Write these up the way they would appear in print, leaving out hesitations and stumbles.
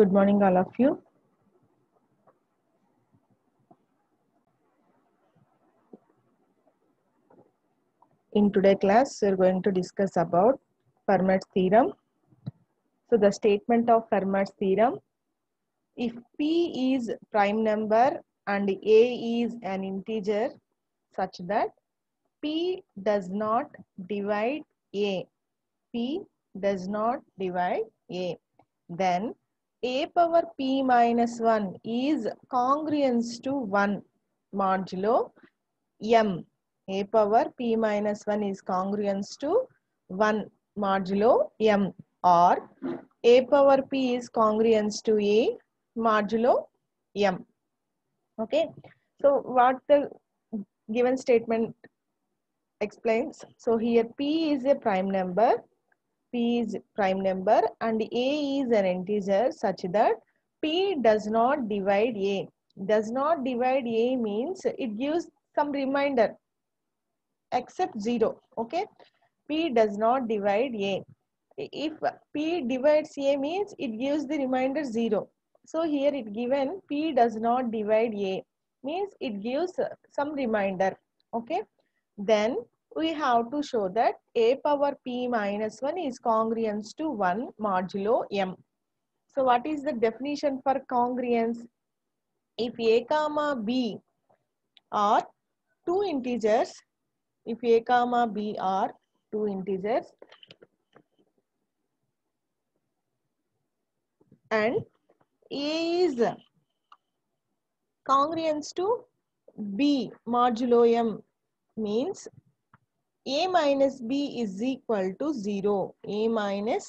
Good morning, all of you. In today's class, we're going to discuss about Fermat's theorem. So the statement of Fermat's theorem: if P is prime number and A is an integer such that P does not divide A, P does not divide A, then A power P minus 1 is congruent to 1 modulo M. A power P minus 1 is congruent to 1 modulo M, or A power P is congruent to A modulo M. Okay. So what the given statement explains? So here P is a prime number. P is prime number and A is an integer such that P does not divide A. Does not divide A means it gives some remainder except 0. Okay. P does not divide A. If P divides A means it gives the remainder 0. So here it given P does not divide A means it gives some remainder. Okay. Then we have to show that A power P minus 1 is congruent to 1 modulo M. So what is the definition for congruence? If A comma B are two integers, if A comma B are two integers and A is congruent to B modulo M means A minus B is equal to 0. A minus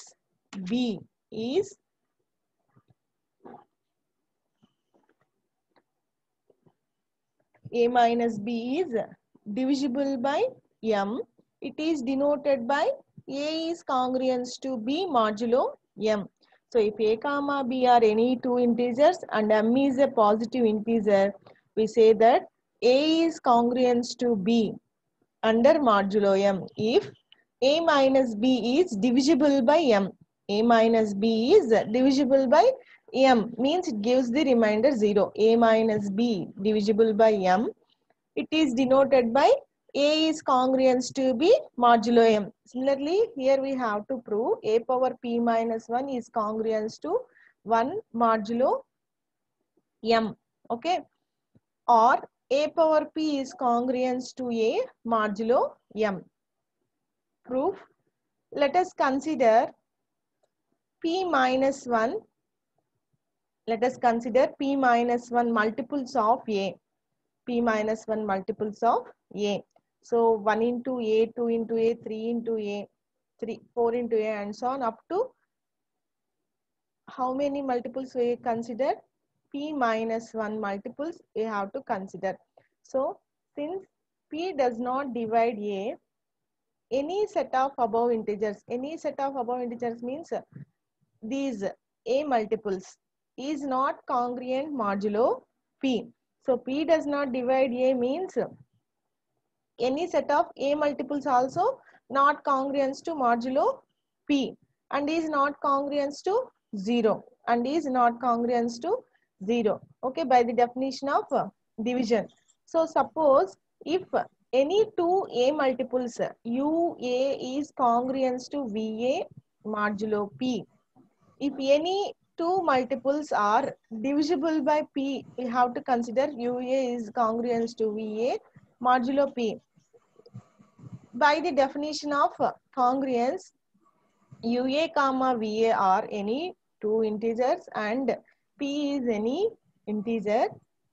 B is A minus B is divisible by M. It is denoted by A is congruent to B modulo M. So if A comma B are any two integers and M is a positive integer, we say that A is congruent to B under modulo M if A minus B is divisible by M. A minus B is divisible by M means it gives the remainder 0. A minus B divisible by M. It is denoted by A is congruent to B modulo M. Similarly, here we have to prove A power P minus 1 is congruent to 1 modulo M. Okay. Or A power P is congruent to A modulo M. Proof. Let us consider P minus 1. Let us consider P minus 1 multiples of A. P minus 1 multiples of A. So 1 into A, 2 into A, 3 into A, 4 into A and so on up to how many multiples we consider? P minus 1 multiples we have to consider. So since P does not divide A, any set of above integers means these A multiples is not congruent modulo P. So P does not divide A means any set of A multiples also not congruent to modulo P and is not congruent to 0 and is not congruent to 0. Okay, by the definition of division. So suppose if any two A multiples UA is congruent to VA modulo P. If any two multiples are divisible by P, we have to consider UA is congruent to VA modulo P. By the definition of congruence, UA comma VA are any two integers and P is any integer.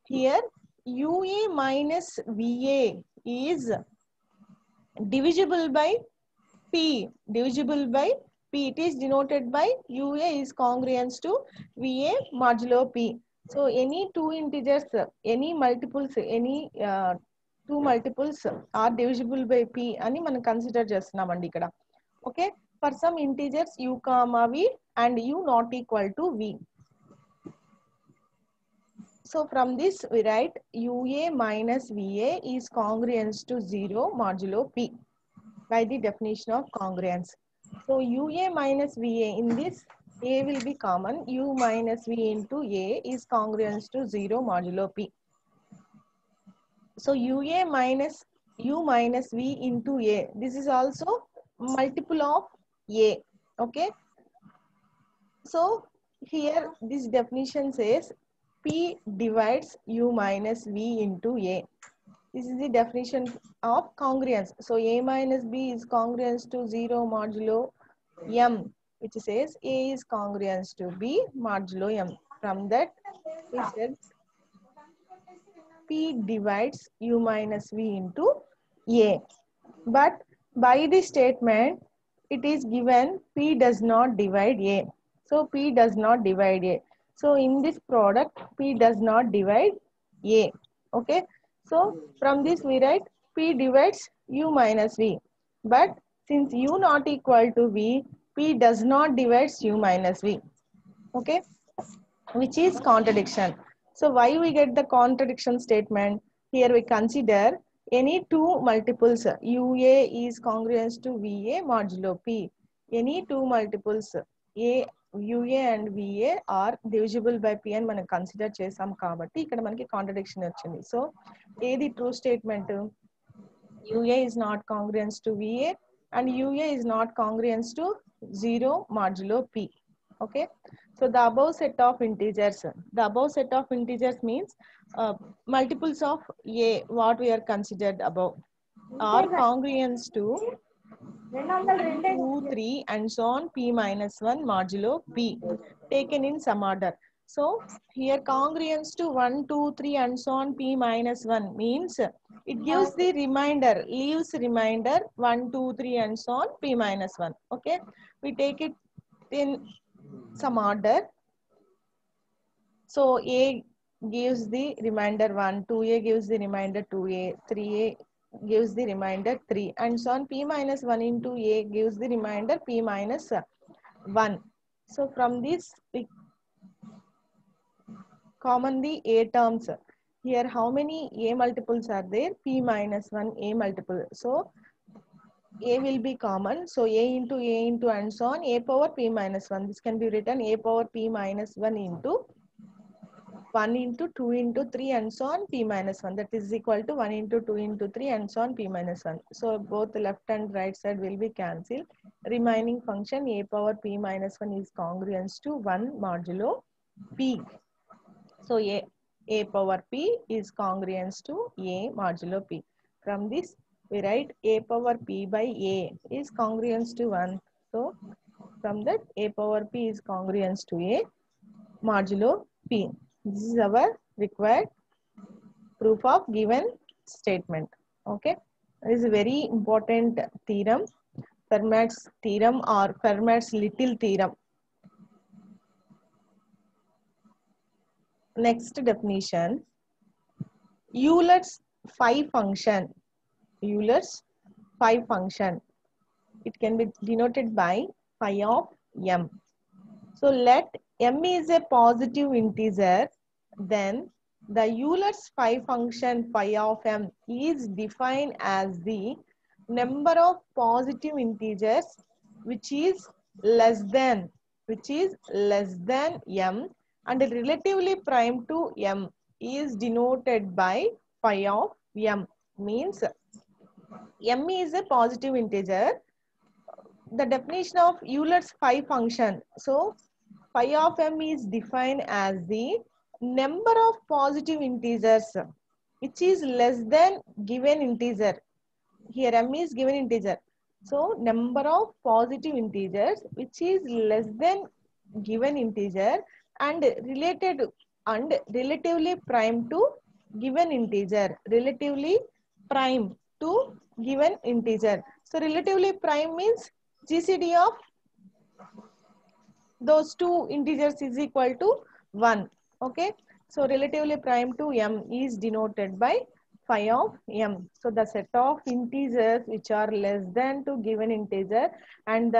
Here UA minus VA is divisible by P. Divisible by P. It is denoted by UA is congruent to VA modulo P. So any two integers, any multiples, any two multiples are divisible by P అని మనం consider చేస్తున్నామండి ఇక్కడ. Okay, for some integers U comma V and U not equal to V. So from this we write UA minus VA is congruent to 0 modulo P by the definition of congruence. So UA minus VA in this A will be common. U minus V into A is congruent to 0 modulo P. So UA minus U minus V into A. This is also multiple of A. Okay. So here this definition says P divides U minus V into A. This is the definition of congruence. So A minus B is congruent to 0 modulo M, which says A is congruent to B modulo M. From that we said P divides U minus V into A. But by the statement, it is given P does not divide A. So P does not divide A. So in this product, P does not divide A. Okay. So from this we write P divides U minus V. But since U not equal to V, P does not divide U minus V. Okay. Which is contradiction. So why we get the contradiction statement? Here we consider any two multiples UA is congruent to VA modulo P. Any two multiples UA and VA are divisible by P and మనం consider చేసాం కాబట్టి ఇక్కడ మనకి contradiction వచ్చింది. So ఏది true statement? UA is not congruent to VA and UA is not congruent to 0 modulo P. Okay. So the above set of integers means multiples of A, what we are considered above, are congruent to 1, 2, 3 and so on P minus 1 modulo P taken in some order. So here congruence to 1, 2, 3 and so on P minus 1 means it gives the remainder, leaves remainder 1, 2, 3 and so on P minus 1. Okay. We take it in some order. So A gives the remainder 1, 2A gives the remainder 2A, 3A gives the remainder 3 and so on P minus 1 into A gives the remainder P minus 1. So from this we common the A terms. Here how many A multiples are there? P minus 1 A multiple. So A will be common. So A into and so on A power P minus 1. This can be written A power P minus 1 into 1 into 2 into 3 and so on P minus 1. That is equal to 1 into 2 into 3 and so on P minus 1. So both the left and right side will be cancelled. Remaining function A power P minus 1 is congruent to 1 modulo P. So A power P is congruent to A modulo P. From this we write A power P by A is congruent to 1. So from that A power P is congruent to A modulo P. This is our required proof of given statement. Okay. This is a very important theorem, Fermat's theorem or Fermat's little theorem. Next definition, Euler's phi function. Euler's phi function. It can be denoted by phi of m. So let m is a positive integer, then the Euler's phi function phi of m is defined as the number of positive integers which is less than m and relatively prime to m is denoted by phi of m. Means m is a positive integer. The definition of Euler's phi function. So phi of m is defined as the number of positive integers which is less than given integer. Here m is given integer. So number of positive integers which is less than given integer and relatively prime to given integer. Relatively prime to given integer. So relatively prime means GCD of those two integers is equal to 1. Okay. So relatively prime to m is denoted by phi of m. So the set of integers which are less than to given integer and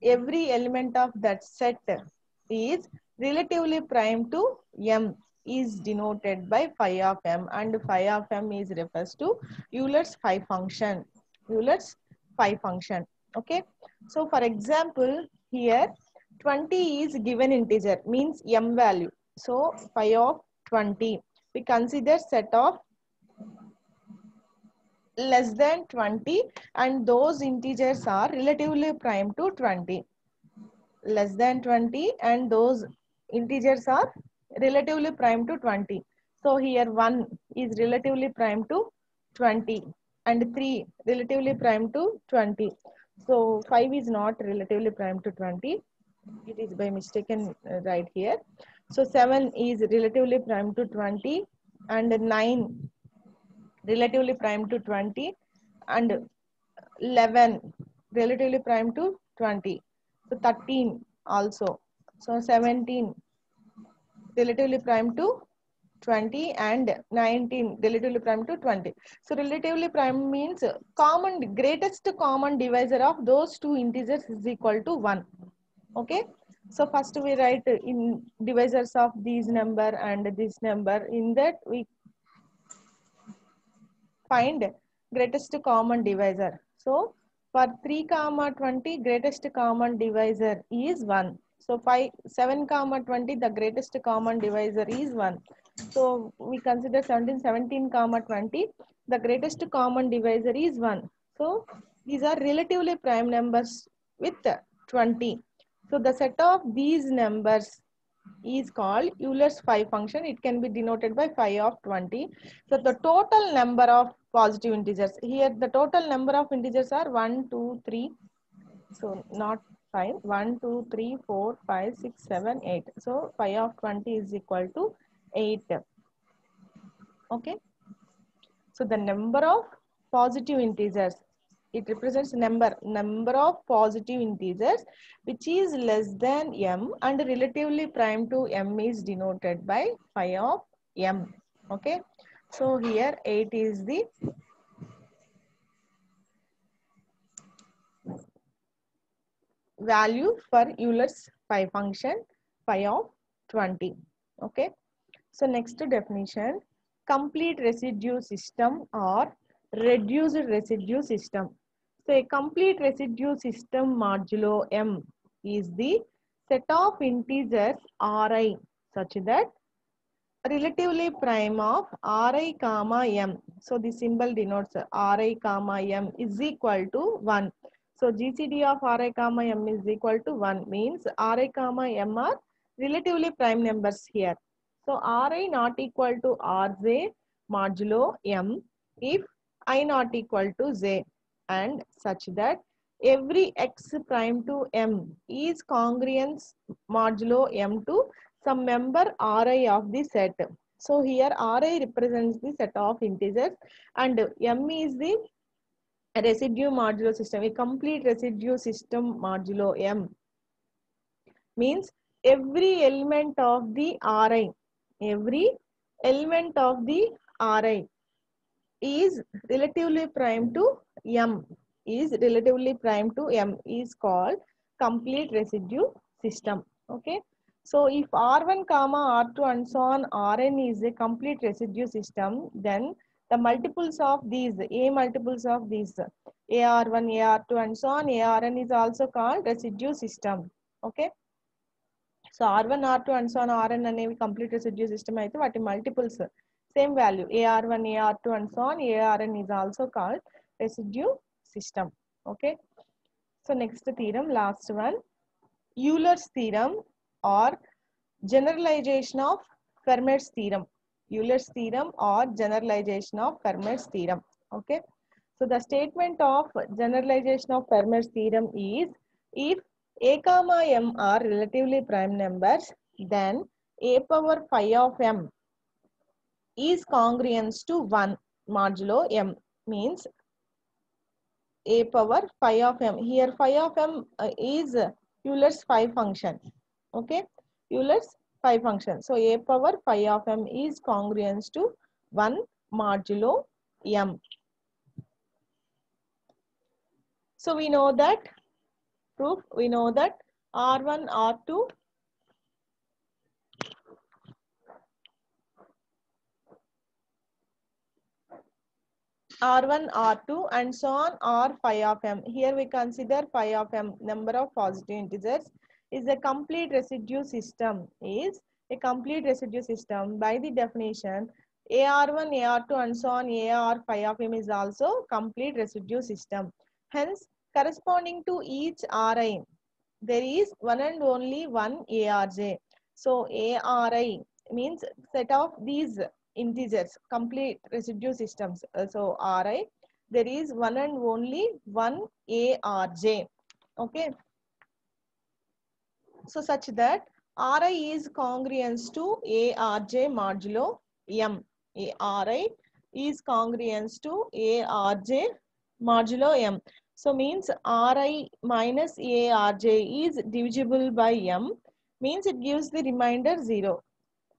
every element of that set is relatively prime to m is denoted by phi of m, and phi of m is refers to Euler's phi function. Euler's phi function. Okay. So for example, here 20 is given integer, means m value. So phi of 20, we consider set of less than 20 and those integers are relatively prime to 20. Less than 20 and those integers are relatively prime to 20. So here 1 is relatively prime to 20 and 3 relatively prime to 20. So 5 is not relatively prime to 20. It is by mistaken right here. So 7 is relatively prime to 20 and 9 relatively prime to 20 and 11 relatively prime to 20. So 13 also. So 17 relatively prime to 20 and 19 relatively prime to 20. So relatively prime means greatest common divisor of those two integers is equal to 1. Okay. So first we write in divisors of these number and this number. In that we find greatest common divisor. So for 3 comma 20 greatest common divisor is 1. So 7 comma 20 the greatest common divisor is 1. So we consider 17 comma 20 the greatest common divisor is 1. So these are relatively prime numbers with 20. So the set of these numbers is called Euler's phi function. It can be denoted by phi of 20. So the total number of positive integers. Here the total number of integers are 1, 2, 3. So not 5. 1, 2, 3, 4, 5, 6, 7, 8. So phi of 20 is equal to 8. Okay. So the number of positive integers, it represents number of positive integers which is less than m and relatively prime to m is denoted by phi of m. Okay. So here 8 is the value for Euler's phi function, phi of 20. Okay. So next definition, complete residue system or reduced residue system. So a complete residue system modulo m is the set of integers Ri such that relatively prime of Ri comma m. So the symbol denotes Ri comma m is equal to 1. So GCD of Ri comma m is equal to 1 means Ri comma m are relatively prime numbers here. So Ri not equal to Rj modulo m if I not equal to j and such that every x prime to m is congruence modulo m to some member Ri of the set. So here Ri represents the set of integers and m is the residue modulo system. A complete residue system modulo m means every element of the Ri, every element of the Ri is relatively prime to m, is called complete residue system. Okay. So if R1 comma R2 and so on Rn is a complete residue system, then the multiples of these, A multiples of these, AR1, AR2 and so on, ARn is also called residue system. Okay. So R1, R2 and so on Rn అనేవి complete residue system అయితే వాటి multiples same value AR1, AR2 and so on, ARn is also called residue system. Okay. So next theorem, last one, Euler's theorem or generalization of Fermat's theorem. Euler's theorem or generalization of Fermat's theorem. Okay. So the statement of generalization of Fermat's theorem is if a comma m are relatively prime numbers, then a power phi of m is congruence to 1 modulo m means a power phi of m. Here phi of m is Euler's phi function. Okay. Euler's phi function. So a power phi of m is congruence to 1 modulo m. So we know that proof, we know that R1, R2 R1, R2 and so on are phi of m. Here we consider phi of m, number of positive integers is a complete residue system. Is a complete residue system. By the definition, AR1, AR2 and so on, AR phi of m is also complete residue system. Hence, corresponding to each Ri, there is one and only one ARJ. So ARI means set of these integers, complete residue systems. So Ri, there is one and only one ARJ. Okay. So such that Ri is congruence to ARJ modulo M. Ri is congruence to ARJ modulo M. So means Ri minus ARJ is divisible by M, means it gives the remainder 0.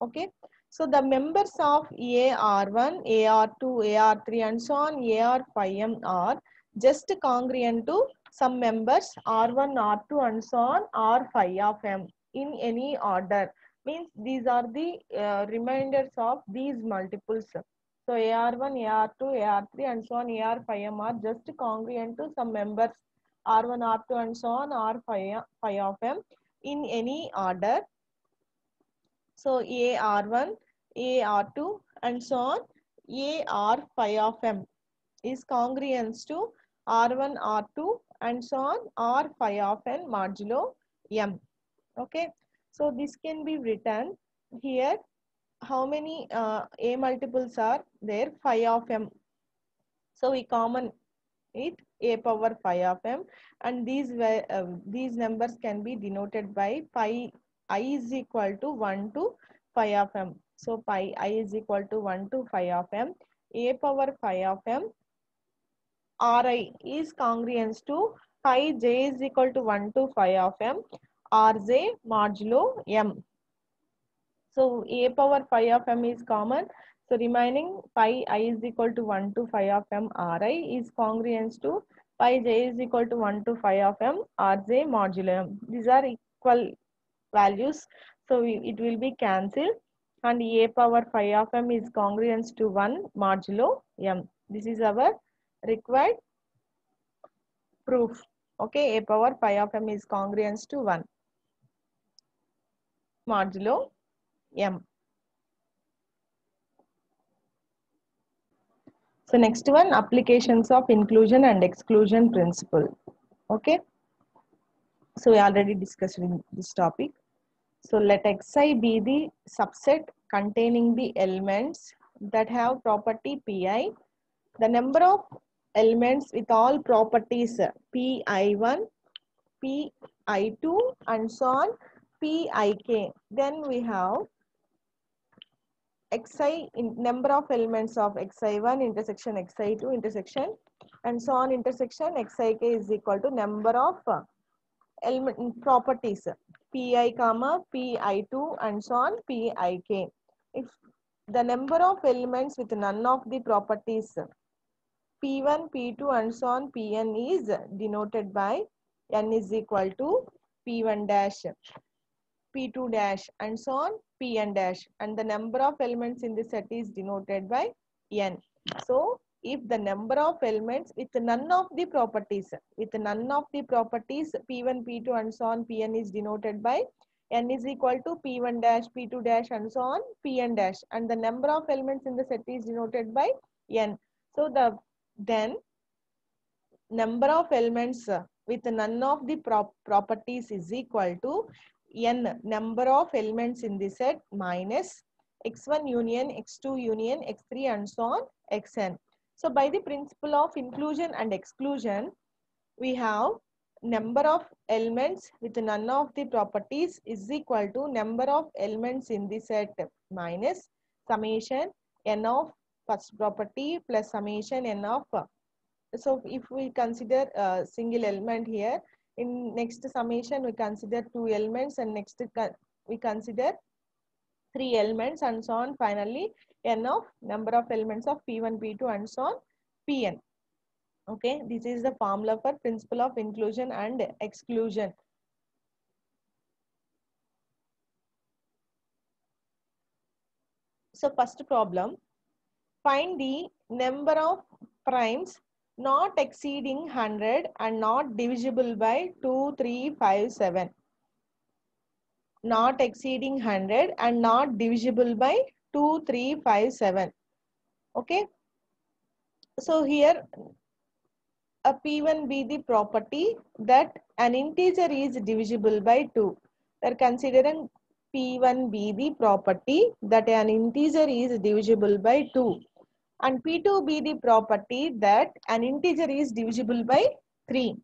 Okay. So the members of AR1, AR2, AR3 and so on, AR5M are just congruent to some members R1, R2 and so on, R5 of M in any order. Means these are the remainders of these multiples. So AR1, AR2, AR3 and so on, AR5M are just congruent to some members R1, R2 and so on, R5 of M in any order. So AR1, AR2 and so on, AR5 of M is congruence to R1, R2 and so on, R5 of N modulo M. Okay. So this can be written here. How many A multiples are there? 5 of M. So we common it A power 5 of M, and these numbers can be denoted by pi I is equal to 1 to 5 of M. So pi I is equal to 1 to 5 of M. A power 5 of M Ri is congruence to pi j is equal to 1 to 5 of M Rj modulo M. So A power 5 of M is common. So remaining pi I is equal to 1 to 5 of M Ri is congruence to pi j is equal to 1 to 5 of M Rj modulo M. These are equal values. So it will be cancelled, and A power 5 of M is congruence to 1 modulo M. This is our required proof. Okay, A power 5 of M is congruence to 1 modulo M. So next one, applications of inclusion and exclusion principle. Okay. So we already discussed in this topic. So let Xi be the subset containing the elements that have property Pi. The number of elements with all properties Pi1, Pi2 and so on, Pik. Then we have Xi in number of elements of Xi1 intersection Xi2 intersection and so on intersection Xik is equal to number of element properties Pi comma Pi2 and so on Pik. If the number of elements with none of the properties P1, P2 and so on Pn is denoted by n is equal to P1 dash, P2 dash and so on Pn dash, and the number of elements in the set is denoted by n. So if the number of elements with none of the properties P1, P2 and so on Pn is denoted by n is equal to P1 dash, P2 dash and so on Pn dash, and the number of elements in the set is denoted by n. So then number of elements with none of the properties is equal to n number of elements in the set minus x1 union, x2 union, x3 and so on xn. So by the principle of inclusion and exclusion, we have number of elements with none of the properties is equal to number of elements in the set minus summation n of first property plus summation n of so if we consider a single element here, in next summation we consider 2 elements, and next we consider 3 elements and so on. Finally, n of number of elements of P1, P2 and so on Pn. Okay, this is the formula for principle of inclusion and exclusion. So first problem, find the number of primes not exceeding 100 and not divisible by 2, 3, 5, 7. not exceeding 100 and not divisible by 2, 3, 5, 7. Okay. So here a P1 be the property that an integer is divisible by 2. We are considering P1 be the property that an integer is divisible by 2. And P2 be the property that an integer is divisible by 3.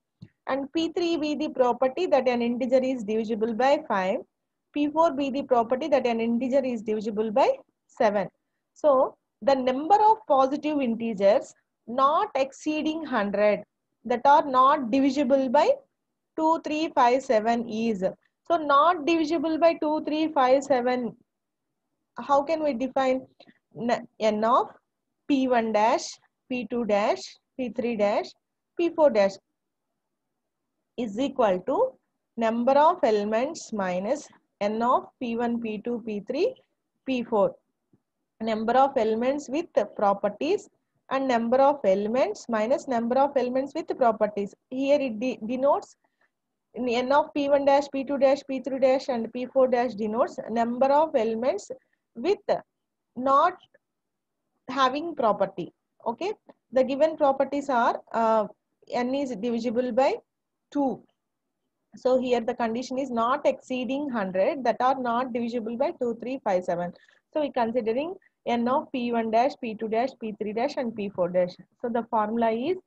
And P3 be the property that an integer is divisible by 5. P4 be the property that an integer is divisible by 7. So, the number of positive integers not exceeding 100 that are not divisible by 2, 3, 5, 7 is. So, not divisible by 2, 3, 5, 7. How can we define n of P1 dash, P2 dash, P3 dash, P4 dash is equal to number of elements minus n of P1, P2, P3, P4. Number of elements with properties and number of elements minus number of elements with properties. Here it denotes n of P1 dash, P2 dash, P3 dash and P4 dash denotes number of elements with not having property. Okay, the given properties are n is divisible by 2. So here the condition is not exceeding 100 that are not divisible by 2, 3, 5, 7. So we considering n of P1 dash, P2 dash, P3 dash and P4 dash. So the formula is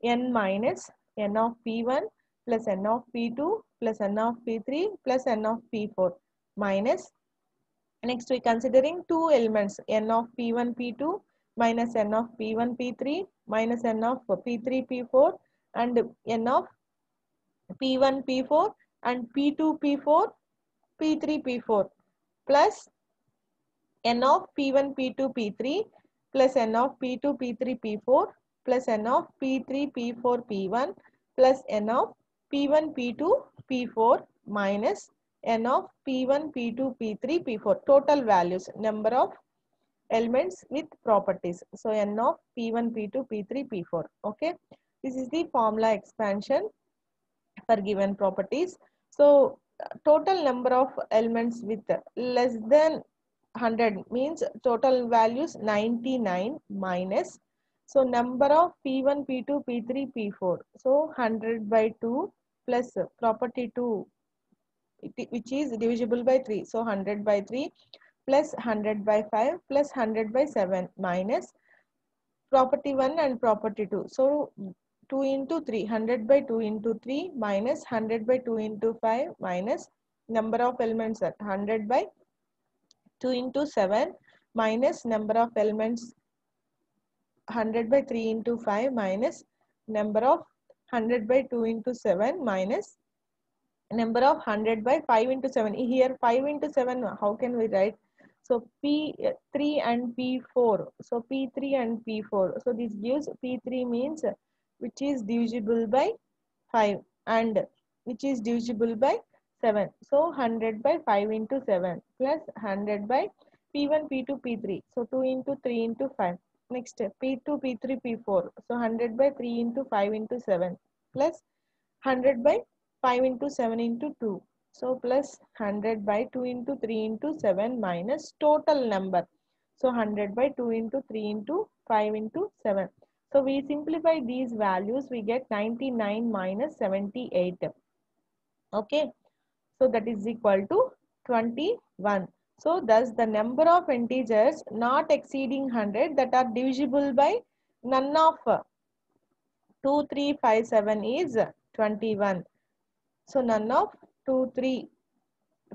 n minus n of P1 plus n of P2 plus n of P3 plus n of P4 minus, next we considering two elements n of P1 P2 minus n of P1 P3 minus n of P3 P4 and n of P1 P4 and P2 P4 P3 P4 plus n of P1 P2 P3 plus n of P2 P3 P4 plus n of P3 P4 P1 plus n of P1 P2 P4 minus n of P1 P2 P3 P4 total values, number of elements with properties. So n of P1 P2 P3 P4. Okay, this is the formula expansion for given properties. So total number of elements with less than 100 means total values 99 minus, so number of P1, P2, P3, P4. So 100 by 2 plus property 2 which is divisible by 3. So 100 by 3 plus 100 by 5 plus 100 by 7 minus property 1 and property 2. So 2 into 3, 100 by 2 into 3 minus 100 by 2 into 5 minus number of elements are 100 by 2 into 7 minus number of elements 100 by 3 into 5 minus number of 100 by 2 into 7 minus number of 100 by 5 into 7. Here 5 into 7, how can we write? So P3 and P4. So P3 and P4. So this gives P3 means which is divisible by 5 and which is divisible by 7. So 100 by 5 into 7 plus 100 by P1, P2, P3. So 2 into 3 into 5. Next P2, P3, P4. So 100 by 3 into 5 into 7 plus 100 by 5 into 7 into 2. So plus 100 by 2 into 3 into 7 minus total number. So 100 by 2 into 3 into 5 into 7. So we simplify these values, we get 99 minus 78. Okay. So that is equal to 21. So thus the number of integers not exceeding 100 that are divisible by none of 2, 3, 5, 7 is 21. So none of 2, 3,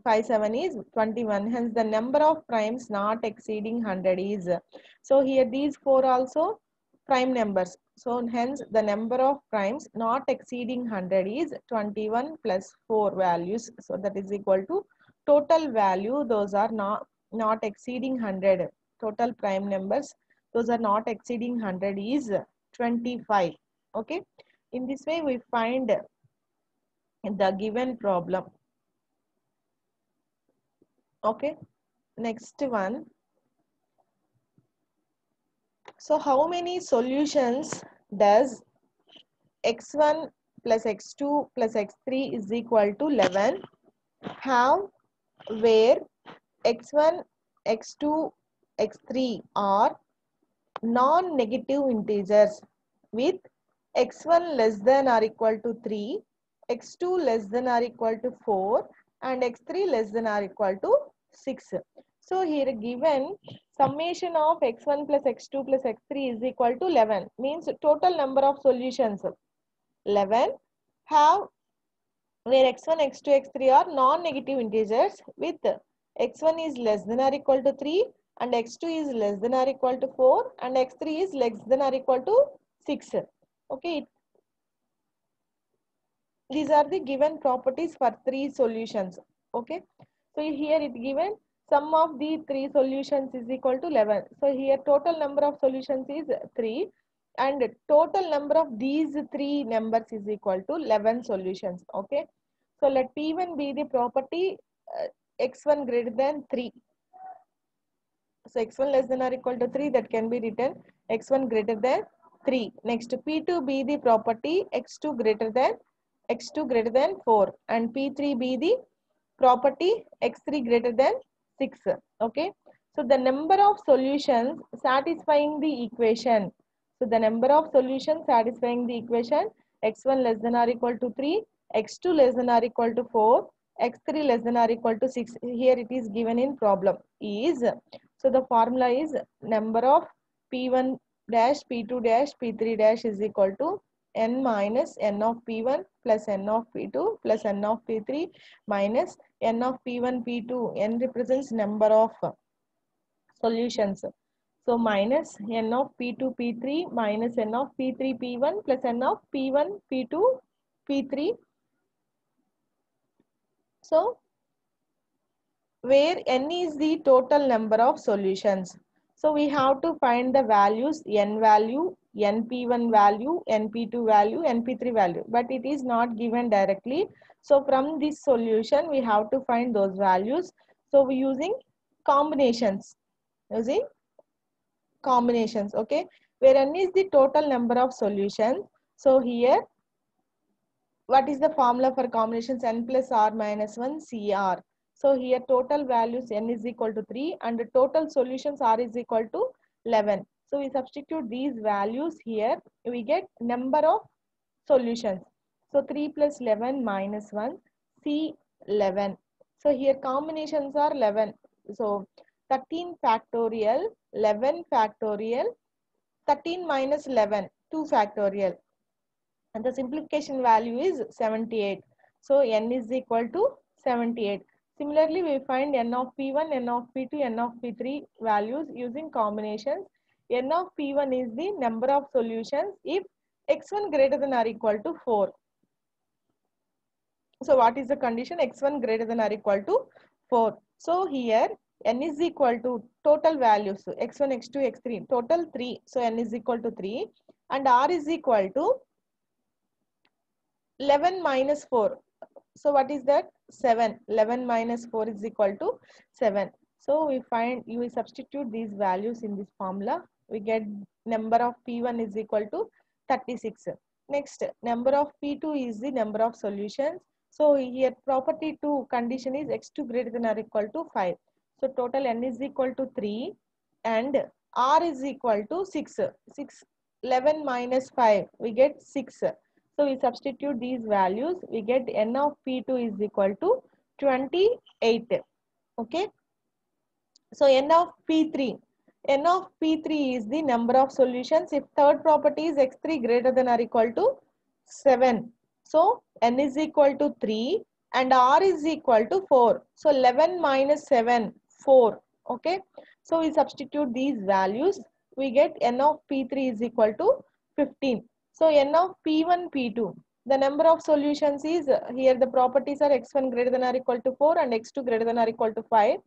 5, 7 is 21. Hence the number of primes not exceeding 100 is. So here these 4 also prime numbers. So hence the number of primes not exceeding 100 is 21 plus 4 values. So that is equal to total value. Those are not exceeding 100. Total prime numbers. Those are not exceeding 100 is 25. Okay. In this way we find the given problem. Okay, next one. So how many solutions does x1 plus x2 plus x3 is equal to 11 have where x1, x2, x3 are non-negative integers with x1 less than or equal to 3, x2 less than or equal to 4 and x3 less than or equal to 6. So here given summation of x1 plus x2 plus x3 is equal to 11, means total number of solutions 11 have where x1, x2, x3 are non-negative integers with x1 is less than or equal to 3 and x2 is less than or equal to 4 and x3 is less than or equal to 6. Okay, these are the given properties for three solutions. Okay, so here it given sum of the three solutions is equal to 11. So here total number of solutions is 3 and total number of these three numbers is equal to 11 solutions. Okay, so let P1 be the property x1 greater than 3. So x1 less than or equal to 3, that can be written x1 greater than 3. Next P2 be the property x2 greater than 4 and P3 be the property x3 greater than 6. Okay, so the number of solutions satisfying the equation. So the number of solutions satisfying the equation x1 less than or equal to 3, x2 less than or equal to 4, x3 less than or equal to 6. Here it is given in problem is, so the formula is number of P1 dash, P2 dash, P3 dash is equal to n minus n of P1 plus n of P2 plus n of P3 minus n of P1, P2. N represents number of solutions. So minus n of P2, P3 minus n of P3, P1 plus n of P1, P2, P3. So where n is the total number of solutions. So we have to find the values n value, np1 value, np2 value, np3 value, but it is not given directly. So from this solution we have to find those values. So we using combinations, okay, where n is the total number of solutions. So here what is the formula for combinations? N plus r minus 1 CR. So here total values n is equal to 3 and the total solutions r is equal to 11. So we substitute these values here. We get number of solutions. So 3 plus 11 minus 1 C 11. So here combinations are 11. So 13 factorial, 11 factorial, 13 minus 11, 2 factorial. And the simplification value is 78. So n is equal to 78. Similarly, we find n of P1, n of P2, n of P3 values using combinations. N of P1 is the number of solutions if x1 greater than or equal to 4. So what is the condition? X1 greater than or equal to 4. So here n is equal to total values x1, x2, x3, total 3. So n is equal to 3 and r is equal to 11 minus 4. So what is that? 7. 11 minus 4 is equal to 7. So we substitute these values in this formula. We get number of P1 is equal to 36. Next, number of P2 is the number of solutions. So here property 2 condition is x2 greater than or equal to 5. So total n is equal to 3 and r is equal to 6. 11 minus 5, we get 6. So we substitute these values, we get n of P2 is equal to 28. Okay. So n of P3. N of P3 is the number of solutions if third property is x3 greater than or equal to 7. So n is equal to 3 and r is equal to 4. So 11 minus 7, 4. Okay. So we substitute these values, we get n of P3 is equal to 15. So n of P1, P2, the number of solutions is here the properties are x1 greater than or equal to 4 and x2 greater than or equal to 5.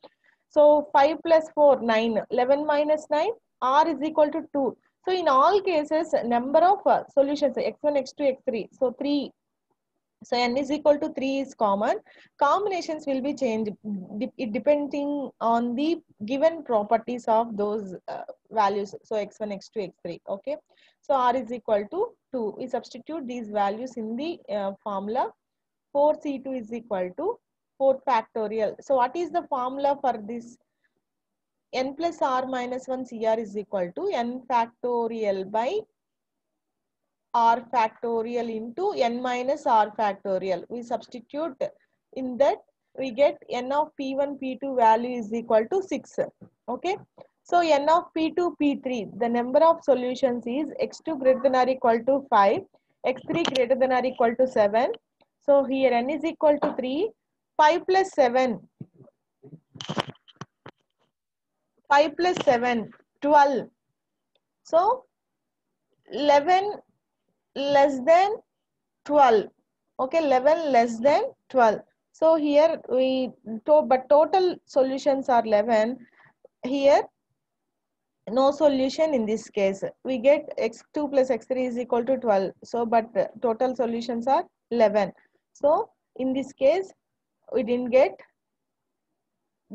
So 5 plus 4, 9. 11 minus 9, r is equal to 2. So in all cases, number of solutions x1, x2, x3. So 3. So n is equal to 3 is common. Combinations will be changed depending on the given properties of those values. So x1, x2, x3. Okay. So r is equal to 2. We substitute these values in the formula. 4C2 is equal to 4 factorial. So what is the formula for this? N plus r minus 1 CR is equal to n factorial by r factorial into n minus r factorial. We substitute in that, we get n of p1 p2 value is equal to 6. Okay, so n of p2 p3, the number of solutions is x2 greater than or equal to 5, x3 greater than or equal to 7. So here n is equal to 3. 5 plus 7, 5 plus 7, 12. So 11 less than 12. Okay, 11 less than 12. So here but total solutions are 11. Here no solution in this case. We get x2 plus x3 is equal to 12. So but total solutions are 11. So in this case we didn't get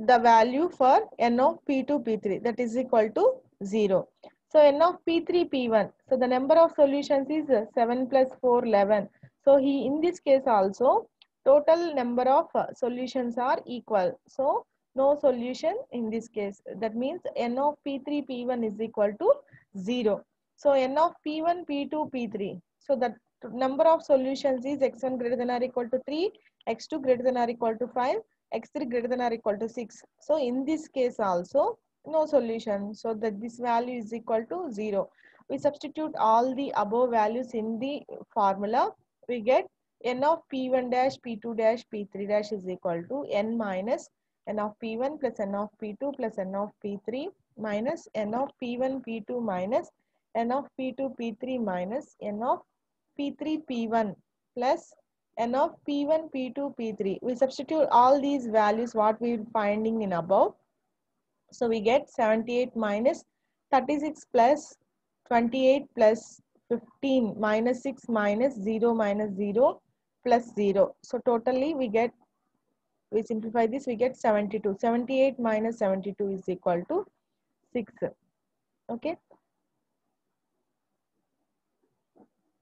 the value for n of p2 p3, that is equal to 0. So n of p3 p1, so the number of solutions is 7 plus 4 11. So in this case also total number of solutions are equal, so no solution in this case. That means n of p3 p1 is equal to 0. So n of p1 p2 p3, so the number of solutions is x1 greater than or equal to 3, x2 greater than or equal to 5, x3 greater than or equal to 6. So in this case also no solution, so that this value is equal to 0. We substitute all the above values in the formula. We get n of p1 dash p2 dash p3 dash is equal to n minus n of p1 plus n of p2 plus n of p3 minus n of p1 p2 minus n of p2 p3 minus n of p3 p1 plus n of p1 p2 p3. We substitute all these values what we are finding in above. So we get 78 minus 36 plus 28 plus 15 minus 6 minus 0 plus 0. So totally we get, we simplify this, we get 72. 78 minus 72 is equal to 6. Okay,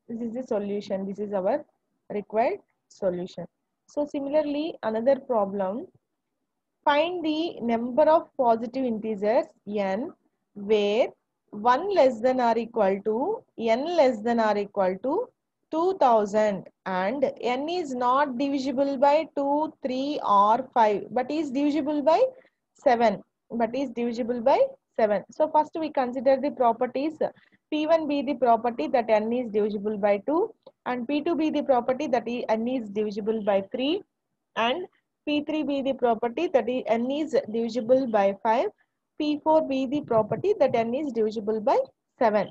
this is the solution. This is our required solution. So similarly, another problem, find the number of positive integers n where 1 less than or equal to n less than or equal to 2000 and n is not divisible by 2, 3 or 5 but is divisible by 7. So first we consider the properties. P1 be the property that n is divisible by 2 and P2 be the property that n is divisible by 3 and P3 be the property that n is divisible by 5. P4 be the property that n is divisible by 7.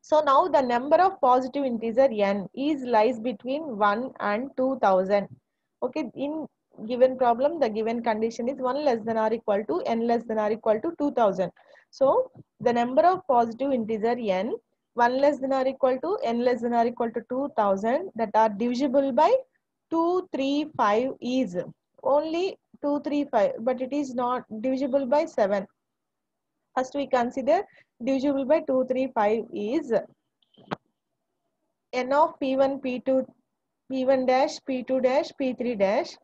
So now the number of positive integer n is lies between 1 and 2000. Okay, in given problem the given condition is 1 less than or equal to n less than or equal to 2000. So the number of positive integer n 1 less than or equal to n less than or equal to 2000 that are divisible by 235 is only 235 but it is not divisible by 7. First we consider divisible by 235 is n of p1 p2 p1 dash p2 dash p3 dash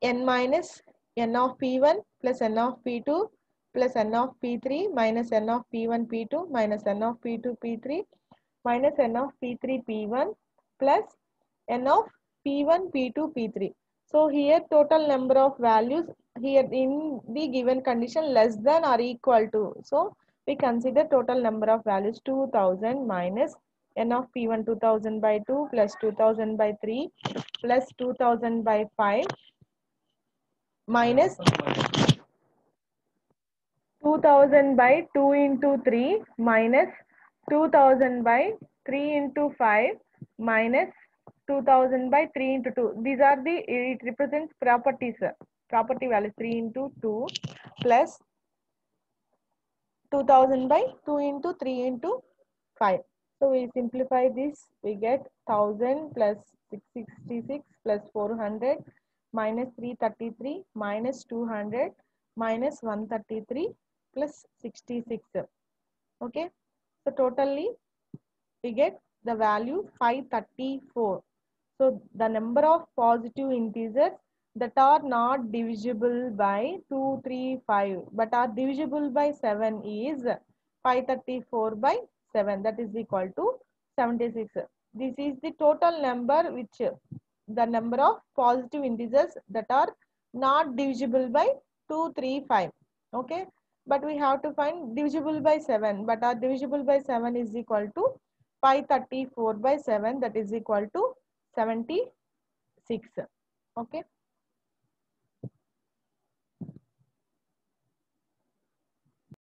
n minus n of p1 plus n of p2 plus n of p3 minus n of p1 p2 minus n of p2 p3 minus n of p3 p1 plus n of p1 p2 p3. So here total number of values here in the given condition less than or equal to. So we consider total number of values 2000 minus n of p1 2000 by 2 plus 2000 by 3 plus 2000 by 5 minus 2000 by 2 into 3 minus 2000 by 3 into 5 minus 2000 by 3 into 2. These are the, it represents properties. Property value 3 into 2 plus 2000 by 2 into 3 into 5. So we simplify this, we get 1000 plus 666 plus 400 minus 333 minus 200 minus 133 plus 66. Okay, so totally we get the value 534. So the number of positive integers that are not divisible by 2, 3, 5 but are divisible by 7 is 534 by 7, that is equal to 76. This is the total number which the number of positive integers that are not divisible by 2, 3, 5. Okay, but we have to find divisible by 7, but our divisible by 7 is equal to 534 by 7, that is equal to 76. Okay,